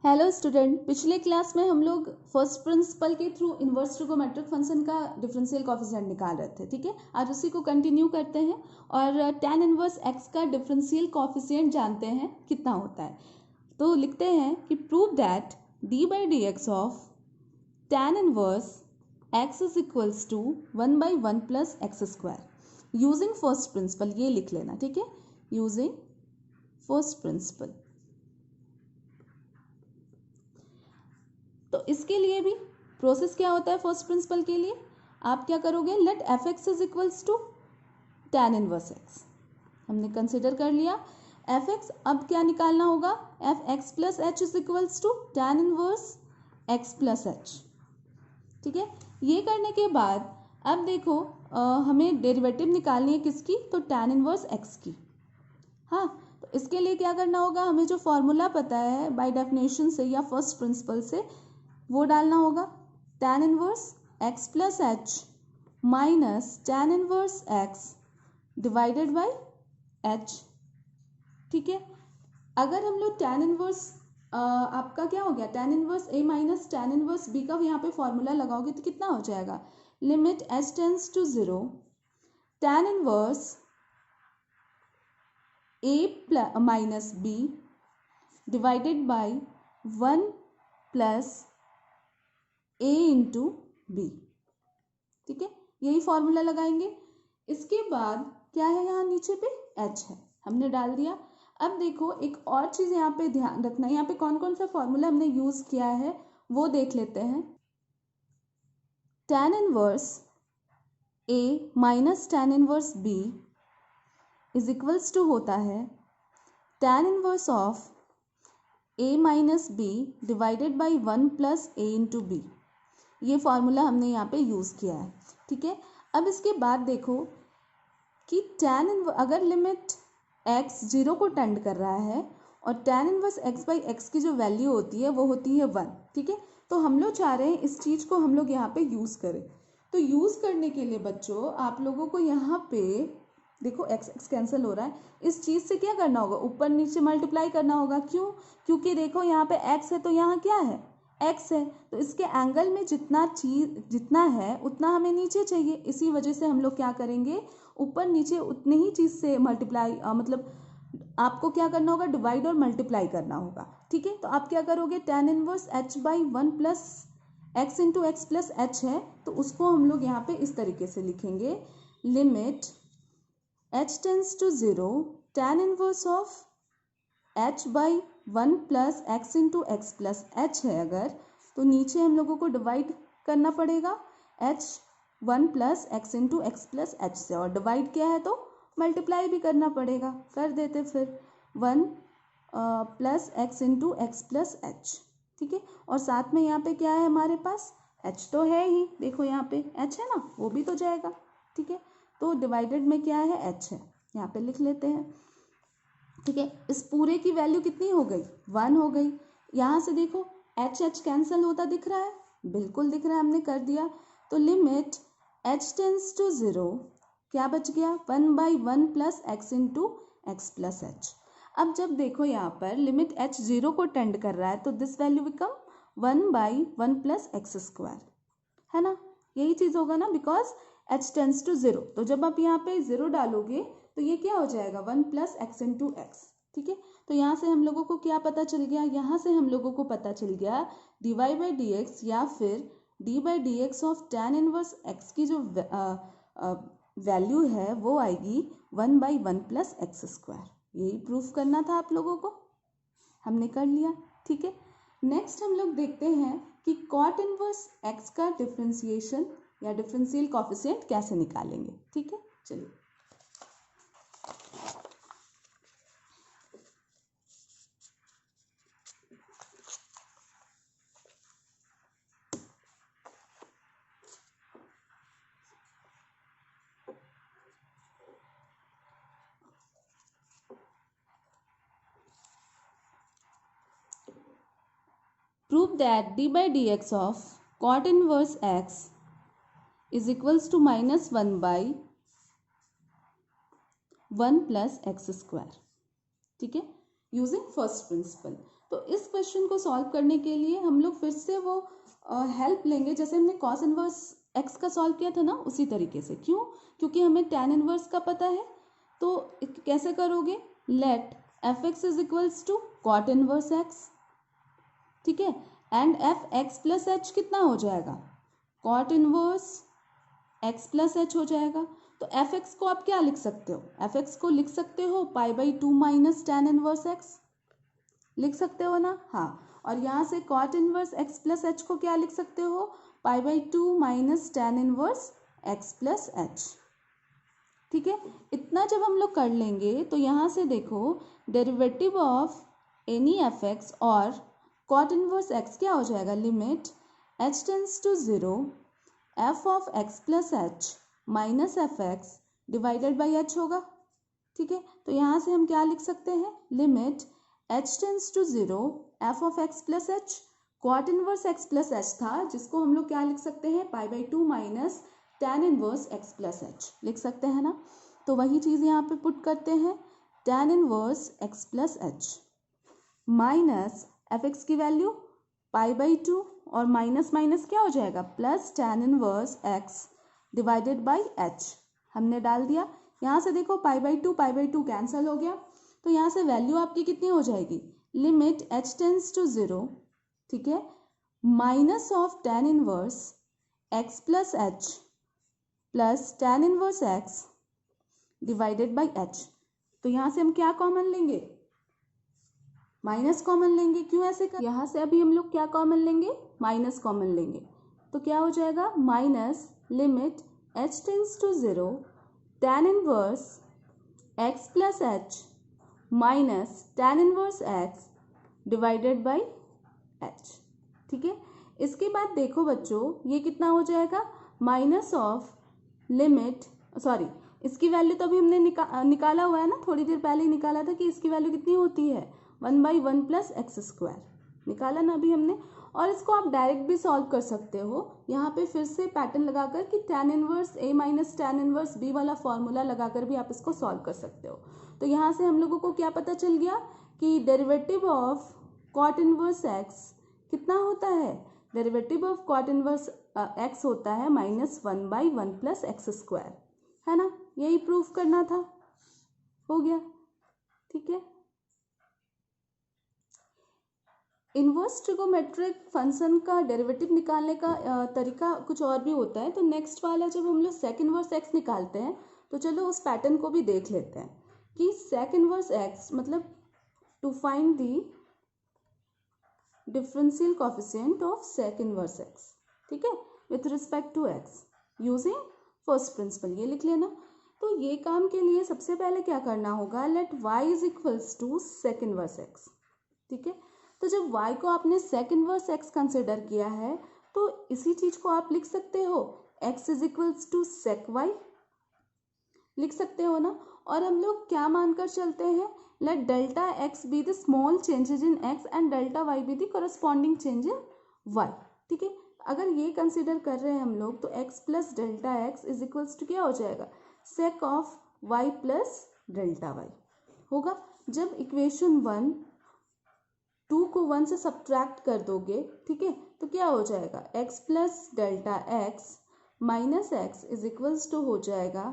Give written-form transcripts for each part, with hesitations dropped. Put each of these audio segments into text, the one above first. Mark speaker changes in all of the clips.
Speaker 1: Hello student, पिछले class में हम लोग फर्स्ट प्रिंसिपल के थ्रू इनवर्स ट्रिगोमेट्रिक फंक्शन का डिफरेंशियल कोएफिशिएंट निकाल रहे थे। ठीक है, आज उसी को कंटिन्यू करते हैं और tan इनवर्स x का डिफरेंशियल कोएफिशिएंट जानते हैं कितना होता है। तो लिखते हैं कि prove that d by d x of tan inverse x is equals to 1/1 plus x square using first principle. ये लिख लेना, ठीक है, यूजिंग फर्स्ट प्रिंसिपल। तो इसके लिए भी प्रोसेस क्या होता है फर्स्ट प्रिंसिपल के लिए, आप क्या करोगे, let f x is equals to tan inverse x. हमने कंसिडर कर लिया एफ एक्स, अब क्या निकालना होगा, f x plus h is equals to tan inverse x plus h. ठीक है, ये करने के बाद अब देखो हमें डेरिवेटिव निकालनी है किसकी, तो tan इनवर्स एक्स की। हाँ, तो इसके लिए क्या करना होगा, हमें जो फॉर्मूला पता है बाय डेफिनेशन से या फर्स्ट प्रिंसिपल से वो डालना होगा, tan inverse x plus h minus tan inverse x divided by h। ठीक है, अगर हम लोग tan इनवर्स आपका क्या हो गया, tan inverse a minus tan inverse b का यहाँ पे फॉर्मूला लगाओगे तो कितना हो जाएगा, limit h tends to 0 tan inverse a minus b divided by 1 plus a into b. ठीक है, यही फॉर्मूला लगाएंगे। इसके बाद क्या है, यहाँ नीचे पे h है, हमने डाल दिया। अब देखो एक और चीज यहाँ पे ध्यान रखना, यहाँ पे कौन कौन सा फॉर्मूला हमने यूज किया है वो देख लेते हैं। tan inverse a minus tan inverse b is equals to होता है tan inverse of a minus b divided by 1 plus a into b. ये फॉर्मूला हमने यहाँ पे यूज़ किया है। ठीक है, अब इसके बाद देखो कि अगर लिमिट x 0 को टेंड कर रहा है और tan inverse x by x की जो वैल्यू होती है वो होती है 1। ठीक है, तो हम लोग चाह रहे हैं इस चीज़ को हम लोग यहाँ पे यूज़ करें। तो यूज़ करने के लिए बच्चों आप लोगों को यहाँ पे देखो x कैंसिल हो रहा है, इस चीज़ से क्या करना होगा, ऊपर नीचे मल्टीप्लाई करना होगा। क्यों, क्योंकि देखो यहाँ पे x है तो यहाँ क्या है, x है, तो इसके एंगल में जितना है उतना हमें नीचे चाहिए। इसी वजह से हम लोग क्या करेंगे, ऊपर नीचे उतने ही चीज़ से मल्टीप्लाई मतलब आपको क्या करना होगा, डिवाइड और मल्टीप्लाई करना होगा। ठीक है, तो आप क्या करोगे, tan inverse h by 1 plus x into x plus h है, तो उसको हम लोग यहाँ पे इस तरीके से लिखेंगे, limit h tends to 0 tan inverse of h by 1 plus x into x plus h है अगर, तो नीचे हम लोगों को डिवाइड करना पड़ेगा h 1 plus x into x plus H से, और डिवाइड क्या है तो मल्टीप्लाई भी करना पड़ेगा, कर देते फिर 1 plus x into x plus h. ठीक है, और साथ में यहाँ पे क्या है हमारे पास, h तो है ही, देखो यहाँ पे h है ना, वो भी तो जाएगा। ठीक है, तो डिवाइडेड में क्या है, h है, यहाँ पे लिख लेते हैं। ठीक है, इस पूरे की वैल्यू कितनी हो गई, 1 हो गई। यहाँ से देखो h कैंसिल होता दिख रहा है, बिल्कुल दिख रहा है, हमने कर दिया। तो लिमिट h टेंस टू 0 क्या बच गया, 1 by 1 plus x into x plus H. अब जब देखो यहाँ पर लिमिट h 0 को टेंड कर रहा है तो this value become 1 by 1 plus x square, है ना, यही चीज़ होगा ना, बिकॉज h टेंस टू 0। तो जब आप यहाँ पे 0 डालोगे तो ये क्या हो जाएगा, 1 प्लस एक्स इंटू एक्स। ठीक है, तो यहाँ से हम लोगों को क्या पता चल गया, यहाँ से हम लोगों को पता चल गया dy बाई डी एक्स या फिर d by d x of tan inverse x की जो वैल्यू है वो आएगी 1 बाई 1 प्लस एक्स स्क्वायर। यही प्रूफ करना था आप लोगों को, हमने कर लिया। ठीक है, नेक्स्ट हम लोग देखते हैं कि कॉट इनवर्स x का डिफरेंशिएशन या डिफरेंशियल कोएफिशिएंट कैसे निकालेंगे। ठीक है, चलिए prove that d by dx of cot inverse x is equals to minus 1 by 1 plus x square। ठीक है, यूजिंग फर्स्ट प्रिंसिपल। तो इस क्वेश्चन को सॉल्व करने के लिए हम लोग फिर से वो हेल्प लेंगे, जैसे हमने कॉस इनवर्स एक्स का सॉल्व किया था ना, उसी तरीके से। क्यों? क्योंकि हमें tan इनवर्स का पता है। तो कैसे करोगे? Let f x is equals to cot inverse x, ठीक है, and f x plus h कितना हो जाएगा? Cot inverse x plus h हो जाएगा। तो एफ एक्स को आप क्या लिख सकते हो? एफ एक्स को लिख सकते हो pi by two minus tan inverse x, लिख सकते हो ना? हाँ। और यहाँ से cot inverse x plus h को क्या लिख सकते हो? Pi by two minus tan inverse x plus h, ठीक है। इतना जब हम लोग कर लेंगे तो यहाँ से देखो derivative of any f x और कॉट इनवर्स एक्स क्या हो जाएगा? Limit h tends to zero f of x plus h minus f x divided by h होगा, ठीक है। तो यहाँ से हम क्या लिख सकते हैं? Limit h tends to zero f of x plus h, cot inverse x plus h था जिसको हम लोग क्या लिख सकते हैं? Pi by two minus tan inverse x plus h लिख सकते हैं ना। तो वही चीज़ यहाँ पे पुट करते हैं, tan inverse x plus h minus f x की वैल्यू पाई बाई टू और माइनस माइनस क्या हो जाएगा? Plus tan inverse x divided by H हमने डाल दिया। यहाँ से देखो पाई बाई टू कैंसिल हो गया, तो यहाँ से वैल्यू आपकी कितनी हो जाएगी? Limit h tends to zero, ठीक है, minus of tan inverse x plus h plus tan inverse x divided by h. तो यहाँ से हम क्या कॉमन लेंगे? माइनस कॉमन लेंगे। क्यों ऐसे कर? यहाँ से अभी हम लोग क्या कॉमन लेंगे? माइनस कॉमन लेंगे। तो क्या हो जाएगा? Minus limit h tends to zero tan inverse x plus h minus tan inverse x divided by h, ठीक है। इसके बाद देखो बच्चों ये कितना हो जाएगा? माइनस ऑफ लिमिट, सॉरी इसकी वैल्यू तो अभी हमने निकाला हुआ है ना, थोड़ी देर पहले ही निकाला था कि इसकी वैल्यू कितनी होती है? 1/1 प्लस एक्स स्क्वायर निकाला ना अभी हमने। और इसको आप डायरेक्ट भी सॉल्व कर सकते हो, यहाँ पे फिर से पैटर्न लगाकर कि tan inverse a minus tan inverse b वाला फॉर्मूला लगाकर भी आप इसको सॉल्व कर सकते हो। तो यहाँ से हम लोगों को क्या पता चल गया कि derivative of cot inverse x कितना होता है? Derivative of cot inverse x होता है -1/1 प्लस एक्स स्क्वायर, है ना। यही प्रूफ करना था, हो गया, ठीक है। इनवर्स ट्रिगोमेट्रिक फंक्शन का डेरिवेटिव निकालने का तरीका कुछ और भी होता है। तो नेक्स्ट वाला जब हम लोग सेक इनवर्स एक्स निकालते हैं तो चलो उस पैटर्न को भी देख लेते हैं कि सेक इनवर्स एक्स मतलब to find the differential coefficient of sec inverse x, ठीक है, with respect to x using first principle, ये लिख लेना। तो ये काम के लिए सबसे पहले क्या करना होगा? Let y is equals to sec inverse x, ठीक है। तो जब y को आपने सेक इनवर्स एक्स कंसिडर किया है तो इसी चीज को आप लिख सकते हो x is equals to sec y, लिख सकते हो ना। और हम लोग क्या मानकर चलते हैं? Let delta x be the small changes in x and delta y be the corresponding change in y, ठीक है। अगर ये कंसिडर कर रहे हैं हम लोग तो x plus delta x is equals to क्या हो जाएगा? Sec of y plus delta y होगा। जब इक्वेशन 2 को 1 से सब्ट्रैक्ट कर दोगे, ठीक है, तो क्या हो जाएगा? x plus delta x minus x is equals to हो जाएगा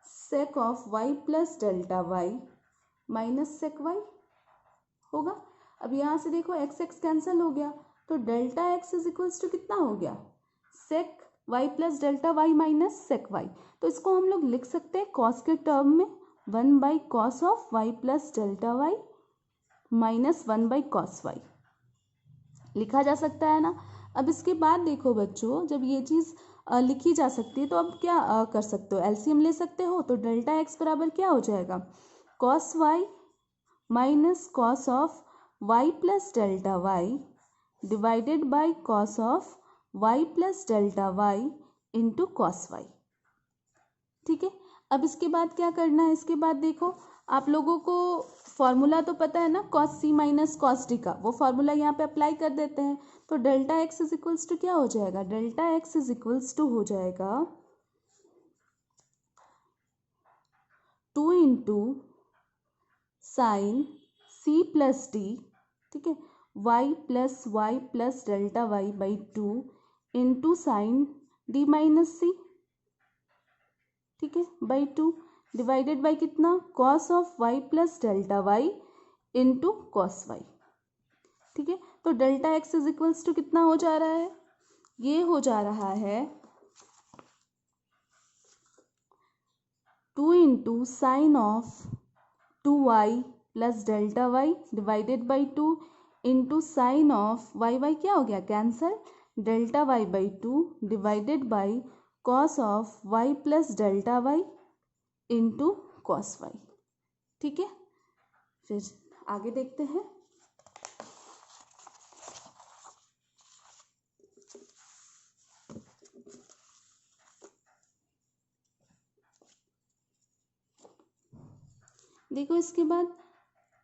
Speaker 1: sec of y plus delta y minus sec y होगा। अब यहाँ से देखो x x कैंसिल हो गया तो delta x is equals to कितना हो गया? Sec y plus delta y minus sec y. तो इसको हम लोग लिख सकते हैं कॉस के टर्म में 1/cos of y plus delta y minus 1/cos y लिखा जा सकता है ना। अब इसके बाद देखो बच्चों जब ये चीज़ लिखी जा सकती है तो अब क्या कर सकते हो? एलसीएम ले सकते हो। तो डेल्टा एक्स बराबर क्या हो जाएगा? Cos y minus cos of y plus delta y divided by cos of y plus delta Y into cos Y, ठीक है। अब इसके बाद क्या करना है? इसके बाद देखो आप लोगों को फॉर्मूला तो पता है ना, कॉस सी माइनस कॉस डी का, वो फॉर्मूला यहाँ पे अप्लाई कर देते हैं। तो delta x is equals to क्या हो जाएगा? Delta x is equals to हो जाएगा 2 into sine C plus D ठीक है, y plus delta Y by 2 into sine D minus C, ठीक है, बाई 2 डिवाइडेड बाई कितना, cos of y plus delta Y into cos Y, ठीक है। तो delta x is equals to कितना हो जा रहा है, ये हो जा रहा है 2 into sine of 2y plus delta y divided by 2 into sine of y क्या हो गया, cancel, delta Y by 2 divided by cos of y plus delta Y into cos Y, ठीक है। फिर आगे देखते हैं। देखो इसके बाद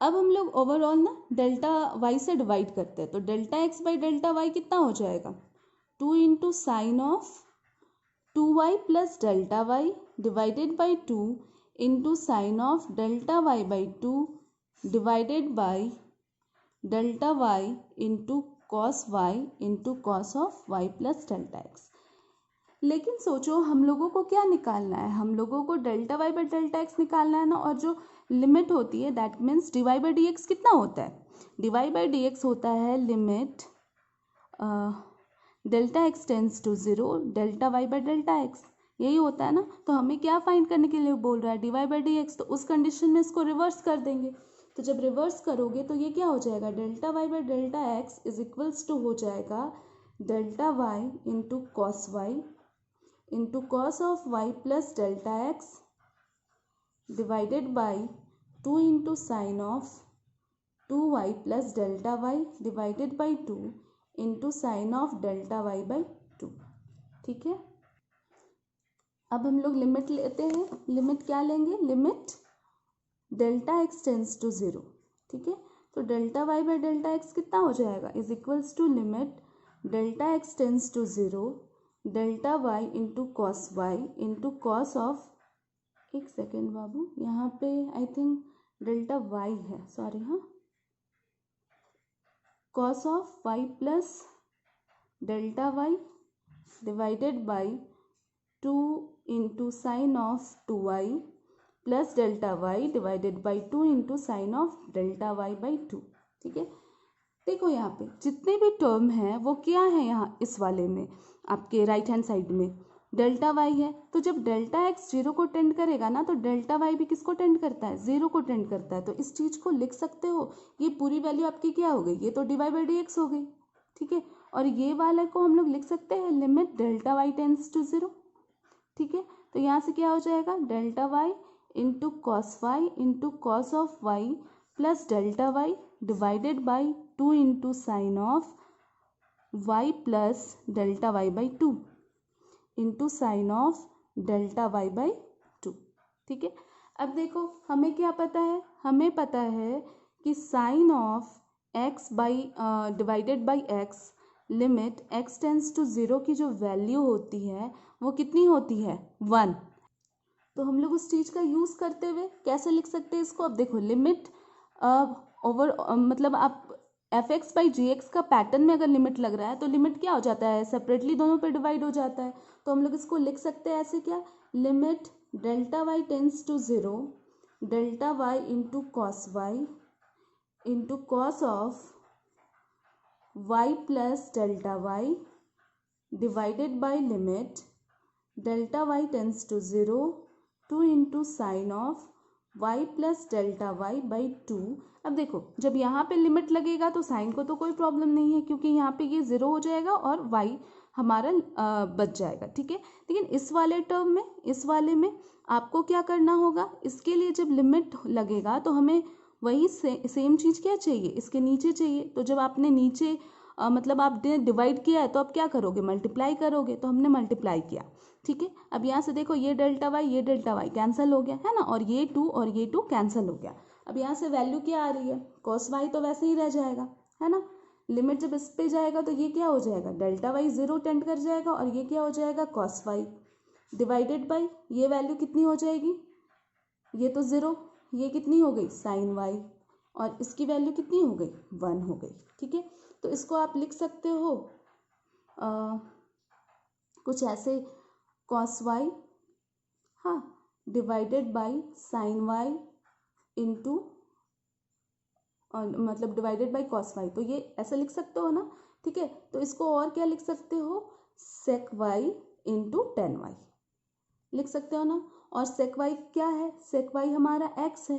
Speaker 1: अब हम लोग ओवरऑल ना डेल्टा वाई से डिवाइड करते हैं, तो delta x by delta y कितना हो जाएगा, 2 into sine of 2y plus delta y divided by 2 into sine of delta Y by 2 divided by delta Y into cos y into cos of y plus delta x. लेकिन सोचो हम लोगों को क्या निकालना है, हम लोगों को delta Y by delta x निकालना है ना, और जो लिमिट होती है that means d y by d x कितना होता है, d y by d x होता है limit delta x tends to 0 delta Y by delta x, यही होता है ना। तो हमें क्या फाइंड करने के लिए बोल रहा है, d y by d x, तो उस कंडीशन में इसको रिवर्स कर देंगे। तो जब रिवर्स करोगे तो ये क्या हो जाएगा, delta Y by delta x is equals to हो जाएगा delta Y into cos y into cos of y plus delta x divided by 2 into sine of 2y plus delta y divided by 2 into sine of delta Y by 2, ठीक है। अब हम लोग limit लेते हैं, limit क्या लेंगे, limit delta x tends to 0, ठीक है। तो delta Y by delta x कितना हो जाएगा, is equals to limit delta x tends to 0 delta Y into cos y into cos of, एक सेकेंड बाबू, यहाँ पे आई थिंक डेल्टा वाई है, सॉरी, हाँ, cos of y plus delta y divided by 2 into sine of 2y plus delta y divided by 2 into sine of delta Y by 2, ठीक है। देखो यहाँ पे जितने भी टर्म हैं वो क्या है, यहाँ इस वाले में आपके राइट हैंड साइड में डेल्टा वाई है, तो जब डेल्टा एक्स 0 को टेंड करेगा ना, तो डेल्टा वाई भी किसको टेंड करता है, 0 को टेंड करता है। तो इस चीज़ को लिख सकते हो, ये पूरी वैल्यू आपकी क्या हो गई, ये तो d y by d x हो गई, ठीक है। और ये वाला को हम लोग लिख सकते हैं limit delta y tends to 0, ठीक है। तो यहाँ से क्या हो जाएगा, delta Y into cos y into cos of y plus delta y divided by 2 into sine of y plus delta Y by 2 into sine of delta Y by 2, ठीक है। अब देखो हमें क्या पता है, हमें पता है कि sine of x by divided by x limit x tends to 0 की जो वैल्यू होती है वो कितनी होती है, 1। तो हम लोग उस चीज़ का यूज़ करते हुए कैसे लिख सकते हैं इसको, अब देखो लिमिट ओवर मतलब आप f x by g x का पैटर्न में अगर लिमिट लग रहा है तो लिमिट क्या हो जाता है, सेपरेटली दोनों पे डिवाइड हो जाता है। तो हम लोग इसको लिख सकते हैं ऐसे, क्या, limit delta y tends to 0 delta Y into cos y into cos of y plus delta y divided by limit delta y tends to 0 2 into sine of y plus delta Y by 2। अब देखो जब यहाँ पे limit लगेगा तो sign को तो कोई प्रॉब्लम नहीं है, क्योंकि यहाँ पे ये 0 हो जाएगा और y हमारा बच जाएगा, ठीक है। लेकिन इस वाले टर्म में, इस वाले में आपको क्या करना होगा, इसके लिए जब लिमिट लगेगा तो हमें वही सेम चीज़ क्या चाहिए, इसके नीचे चाहिए। तो जब आपने नीचे मतलब आपने डिवाइड किया है तो आप क्या करोगे, मल्टीप्लाई करोगे। तो हमने मल्टीप्लाई किया, ठीक है। अब यहाँ से देखो ये डेल्टा वाई कैंसिल हो गया है ना, और ये 2 और ये 2 कैंसिल हो गया। अब यहाँ से वैल्यू क्या आ रही है, कॉस वाई तो वैसे ही रह जाएगा, है ना। लिमिट जब इस पे जाएगा तो ये क्या हो जाएगा, डेल्टा वाई 0 टेंड कर जाएगा, और ये क्या हो जाएगा, कॉस वाई डिवाइडेड बाई ये वैल्यू कितनी हो जाएगी, ये तो 0, ये कितनी हो गई, साइन वाई, और इसकी वैल्यू कितनी हो गई, 1 हो गई। ठीक है, तो इसको आप लिख सकते हो कुछ ऐसे, कॉस वाई, हाँ, divided by sine y into, मतलब डिवाइडेड बाई कॉस वाई, तो ये ऐसा लिख सकते हो ना। ठीक है, तो इसको और क्या लिख सकते हो, sec y into tan y लिख सकते हो ना। और सेक वाई क्या है, सेक वाई हमारा एक्स है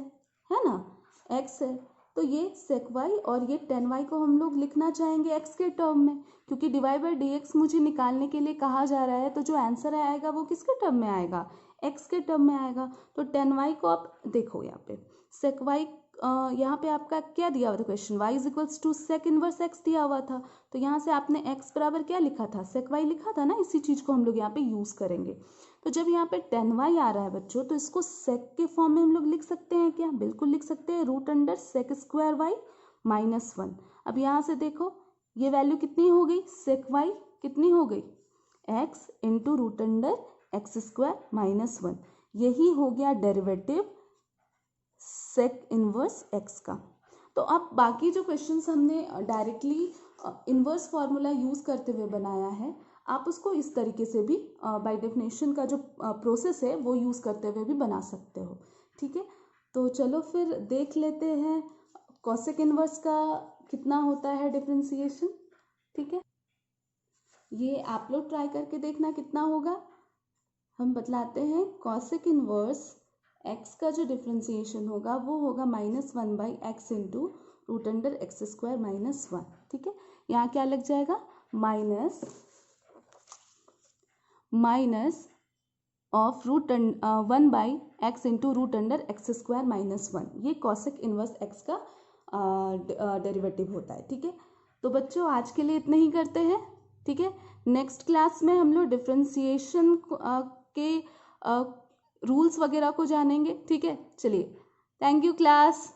Speaker 1: ना, एक्स है। तो ये सेक वाई और ये टेन वाई को हम लोग लिखना चाहेंगे एक्स के टर्म में, क्योंकि डिवाइड बाई डी एक्स मुझे निकालने के लिए कहा जा रहा है, तो जो आंसर आएगा वो किसके टर्म में आएगा, एक्स के टर्म में आएगा। तो टेन वाई को आप देखो यहाँ पे सेक वाई, यहाँ पे आपका क्या दिया हुआ था question, y is equals to sec inverse x दिया हुआ था, तो यहाँ से आपने x बराबर क्या लिखा था, सेक y लिखा था ना। इसी चीज़ को हम लोग यहाँ पे यूज़ करेंगे। तो जब यहाँ पे टेन वाई आ रहा है बच्चों, तो इसको सेक के फॉर्म में हम लोग लिख सकते हैं क्या, बिल्कुल लिख सकते हैं, root under sec square y minus 1। अब यहाँ से देखो ये वैल्यू कितनी हो गई, सेक वाई कितनी हो गई, x into root under x square minus 1, यही हो गया डेरिवेटिव सेक इनवर्स x का। तो अब बाकी जो क्वेश्चंस हमने डायरेक्टली इनवर्स फार्मूला यूज़ करते हुए बनाया है, आप उसको इस तरीके से भी बाय डेफिनेशन का जो प्रोसेस है वो यूज़ करते हुए भी बना सकते हो। ठीक है, तो चलो फिर देख लेते हैं कॉसेक इनवर्स का कितना होता है डिफरेंशिएशन। ठीक है, ये आप लोग ट्राई करके देखना कितना होगा। हम बतलाते हैं, कॉसेक इनवर्स एक्स का जो डिफ्रेंसिएशन होगा वो होगा -1 by x into root under x square minus 1। ठीक है, यहाँ क्या लग जाएगा, minus of root 1 by x into root under x square minus 1, ये कॉसेक इनवर्स एक्स का डेरिवेटिव होता है। ठीक है, तो बच्चों आज के लिए इतना ही करते हैं। ठीक है, नेक्स्ट क्लास में हम लोग डिफ्रेंसिएशन के रूल्स वगैरह को जानेंगे। ठीक है, चलिए, थैंक यू क्लास।